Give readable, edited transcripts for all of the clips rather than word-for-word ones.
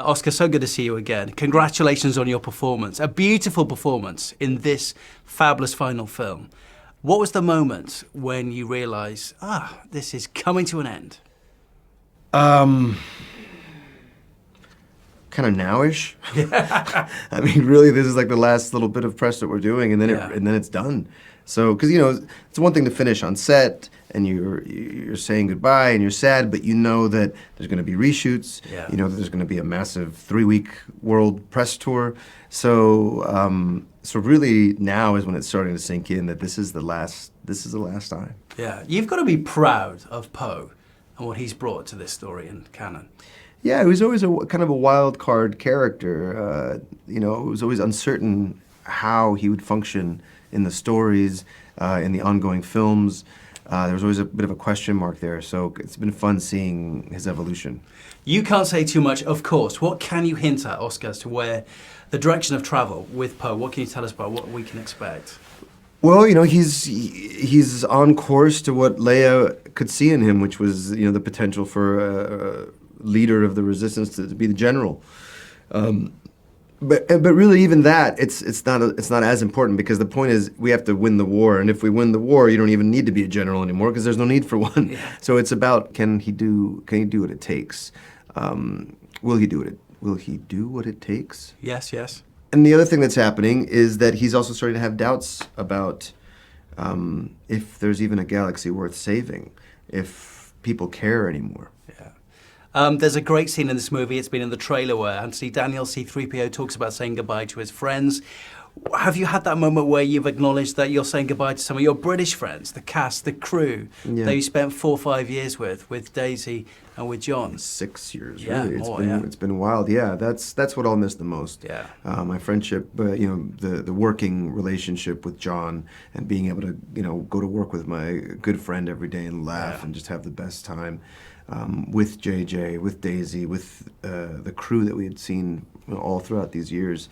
Oscar, so good to see you again. Congratulations on your performance. A beautiful performance in this fabulous final film. What was the moment when you realised, this is coming to an end? Kind of nowish. I mean, really, this is like the last little bit of press that we're doing, and then and then it's done. So, because it's one thing to finish on set, and you're saying goodbye, and you're sad, but you know that there's going to be reshoots. Yeah. You know that there's going to be a massive 3-week world press tour. So, so really now is when it's starting to sink in that this is the last time. Yeah, you've got to be proud of Poe and what he's brought to this story in canon. Yeah, he was always a kind of a wild card character. It was always uncertain how he would function in the stories, in the ongoing films. There was always a bit of a question mark there, so it's been fun seeing his evolution. You can't say too much, of course. What can you hint at, Oscar, as to where the direction of travel with Poe? What can you tell us about what we can expect? Well, he's on course to what Leia could see in him, which was the potential for a leader of the resistance to be the general. But really, even that, it's not as important, because the point is we have to win the war, and if we win the war, you don't even need to be a general anymore, because there's no need for one. Yeah. So it's about can he do what it takes? Will he do what it takes? Yes, yes. And the other thing that's happening is that he's also starting to have doubts about if there's even a galaxy worth saving, if people care anymore. Yeah. There's a great scene in this movie, it's been in the trailer, where Anthony Daniels, C-3PO, talks about saying goodbye to his friends. Have you had that moment where you've acknowledged that you're saying goodbye to some of your British friends, the cast, the crew, that you spent 4 or 5 years with Daisy and with John? 6 years, yeah, really. More, It's been wild. Yeah, that's what I'll miss the most. Yeah. My friendship, the working relationship with John, and being able to go to work with my good friend every day and laugh and just have the best time. With JJ, with Daisy, with the crew that we had seen all throughout these years.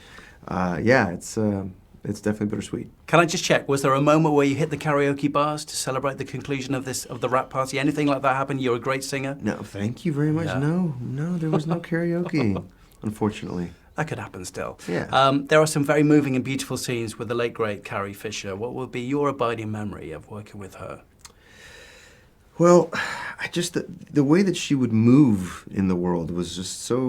It's definitely bittersweet. Can I just check, was there a moment where you hit the karaoke bars to celebrate the conclusion of the rap party? Anything like that happen? You're a great singer. No, thank you very much. Yeah. No, there was no karaoke, unfortunately. That could happen still. Yeah. There are some very moving and beautiful scenes with the late, great Carrie Fisher. What will be your abiding memory of working with her? Well, the way that she would move in the world was just such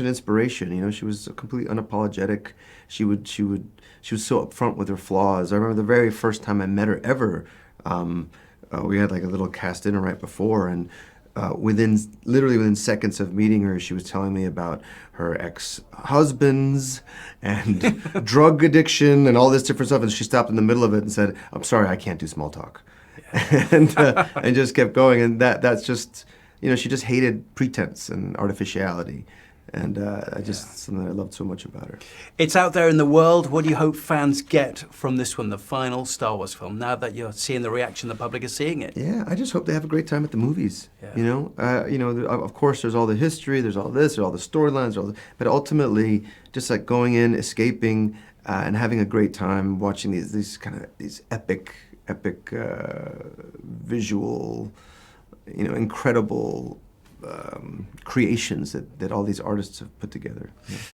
an inspiration. She was completely unapologetic. She was so upfront with her flaws. I remember the very first time I met her ever. We had like a little cast dinner right before, and literally within seconds of meeting her, she was telling me about her ex-husbands and drug addiction and all this different stuff. And she stopped in the middle of it and said, "I'm sorry, I can't do small talk," and just kept going. And that's just. She just hated pretense and artificiality, and something that I loved so much about her. It's out there in the world. What do you hope fans get from this one, the final Star Wars film, now that you're seeing the reaction the public is seeing it? Yeah, I just hope they have a great time at the movies. Yeah. Of course, there's all the history, there's all this, there's all the storylines, but ultimately, just like going in, escaping, and having a great time watching these epic visual. Incredible creations that all these artists have put together. Yeah.